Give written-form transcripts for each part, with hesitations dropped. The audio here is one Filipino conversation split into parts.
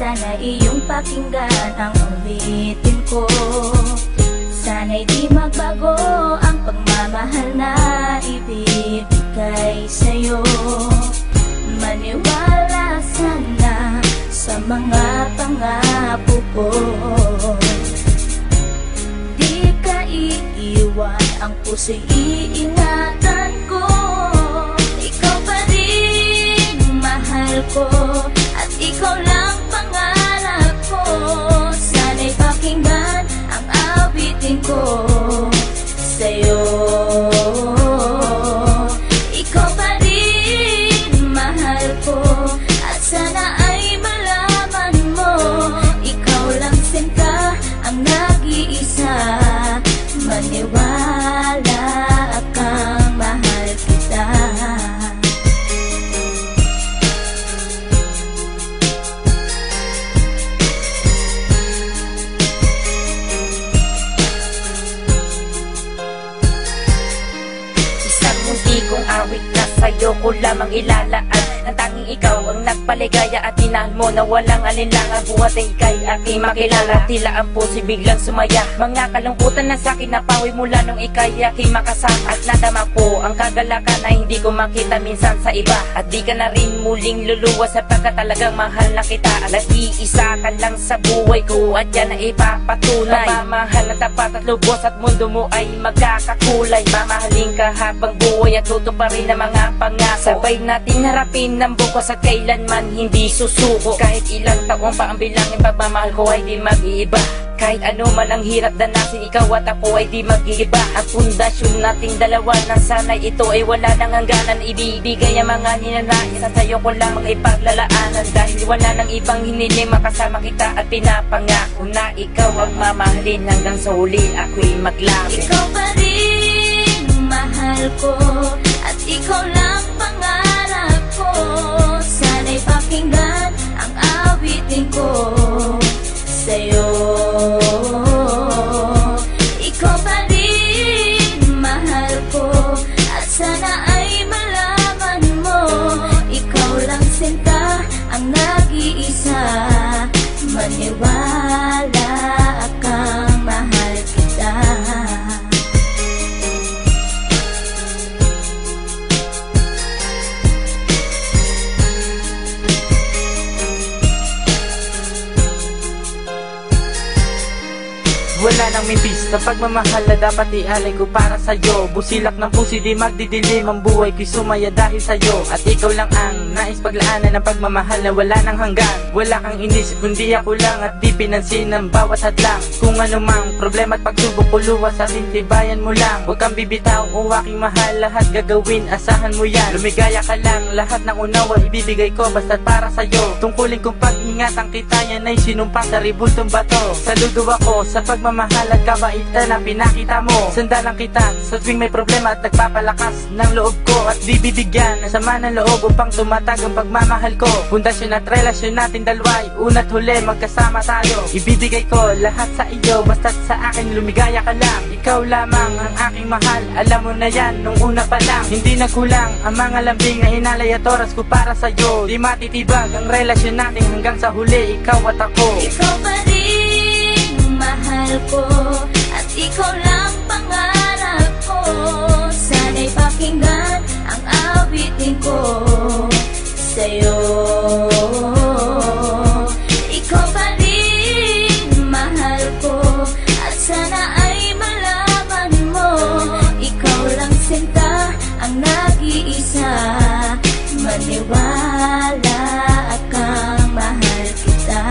Sana iyong pakinggan ang ulitin ko. Sana'y di magbago ang pagmamahal na ibibigay sa'yo. Maniwala sana sa mga pangako ko. Di ka iiwan, ang puso'y iingatan ko. Ikaw pa rin mahal ko, at ikaw lang pangarap ko. Sana'y pakinggan ang awitin ko sa'yo. Ikaw pa rin mahal ko, at sana ay malaman mo, ikaw lang sinta ang nag-iisa. Maniwala kang mahal kita. Isang munti kong awit na sa'yo ko lamang ilalaan. Ang tanging ikaw ang nagpaligaya at tinahal mo na walang alinlangan. Buhat ay ika'y aking makilala, tila ang puso biglang sumaya. Mga kalungkutan na sa'kin napawi mula nung ika'y aking makasama. At nadama ko ang kagalakan na hindi ko makita minsan sa iba. At di ka na rin muling luluwas sapagkat talagang mahal na kita. Nag-iisa ka lang sa buhay ko at yan ay ipapatunay. Mamahal na tapat at lubos at mundo mo ay magkakakulay. Mamahalin ka habang buhay at tutuparin ang mga pangako. Sabay natin harapin ng bukas at kailanman hindi susuko. Kahit ilang taong pa ang bilangin, pagmamahal ko ay di mag-iiba. Kahit ano man ang hirap danasin, ikaw at ako ay di mag-iiba. Ang pundasyon nating dalawa na sana'y ito ay wala nang hangganan. Ibibigay ang mga ninanais at sa'yo ko lamang ipaglalaanan. Dahil wala nang ibang hiniling, makasama kita at pinapangako na ikaw ang mamahalin hanggang sa huli ako'y maglapit. Ikaw pa rin mahal ko, at ikaw lang pangarap ko. Sana'y pakinggan ang awitin ko sa'yo. Ikaw pa rin mahal ko, at sana ay malaman mo, ikaw lang sinta ang nag-iisa. Maniwala kang mahal kita. Wala nang mimbis na pagmamahal na dapat ialay ko para sa'yo. Busilak ng puso di magdidilim, ang buhay ko'y sumaya dahil sa'yo. At ikaw lang ang nais paglaanan ng pagmamahal na wala nang hanggan. Wala kang inisip kundi ako lang, at di pinansin ang bawat hadlang. Kung ano mang problema at pagsubok ko luwas at intibayan mo lang. Huwag kang bibitaw o aking mahal, lahat gagawin, asahan mo yan. Lumigaya ka lang, lahat ng unawa ibibigay ko basta't para sa'yo. Tungkulin kong pag-ingatan kita, yan ay sinumpa sa ribultong bato. Saludo ako sa pagmamahal at kabaitan na pinakita mo. Sandalang kita sa tuwing may problema at nagpapalakas ng loob ko. At di bibigyan ng sama ng loob upang tumatag ang pagmamahal ko. Pundasyon at relasyon natin dalawa'y una't huli magkasama tayo. Ibibigay ko lahat sa iyo basta't sa akin lumigaya ka lang. Ikaw lamang ang aking mahal, alam mo na yan nung una pa lang. Hindi nagkulang ang mga lambing na inalay at oras ko para sa'yo. Di matitibag ang relasyon natin hanggang sa huli, ikaw at ako. Ikaw pa rin mahal ko, at ikaw lang pangarap ko. Sana'y pakinggan ang awitin ko sa'yo. Ikaw pa rin mahal ko, at sana ay malaman mo, ikaw lang sinta ang nag-iisa. Maniwala kang mahal kita.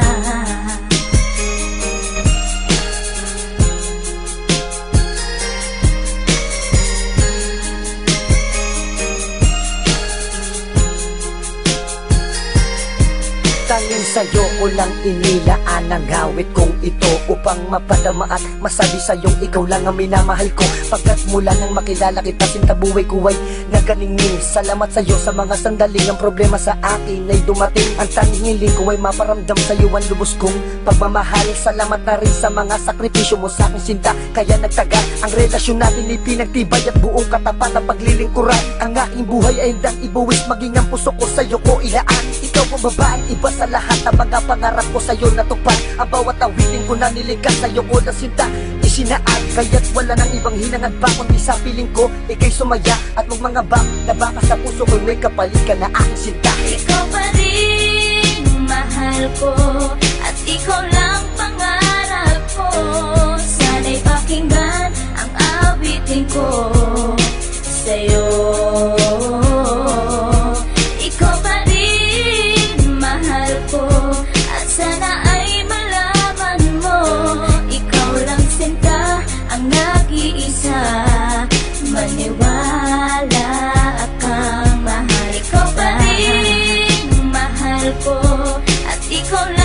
Tanging sa'yo ko lang inilaan ang awit kong ito, upang mapadama at masabi sa'yong ikaw lang ang minamahal ko. Pagkat mula nang makilala kita, sinta buhay ko ay naganingning. Salamat sa'yo sa mga sandaling ang problema sa akin ay dumating. Ang tanging hiling ko ay maparamdam sa'yo ang lubos kong pagmamahal. Salamat na rin sa mga sakripisyo mo sa akin, sinta, kaya nagtagal ang relasyon natin, ipinagtibay at buong katapat ang paglilingkuran. Ang aking buhay ay hindang ibuwis, maging ang puso ko sa'yo ko ilaan. Ikaw bumaba ang iba sa lahat ng mga pangarap ko sa'yo natupad. Ang bawat awitin ko na nilikas sa'yo ko na sinta isinaad. Kaya't wala nang ibang hinangad pa kundi sa piling ko ika'y sumaya at magmangabang na baka sa puso ko may kapalit ka na aking sinta. Ikaw pa rin mahal ko at ikaw lang pangarap ko. Sana'y pakinggan ang awitin ko sa'yo. Ikaw pa rin mahal ko at sana ay malaman mo, ikaw lang sinta ang nag-iisa. Maniwala kang mahal. Ikaw pa rin mahal ko at ikaw lang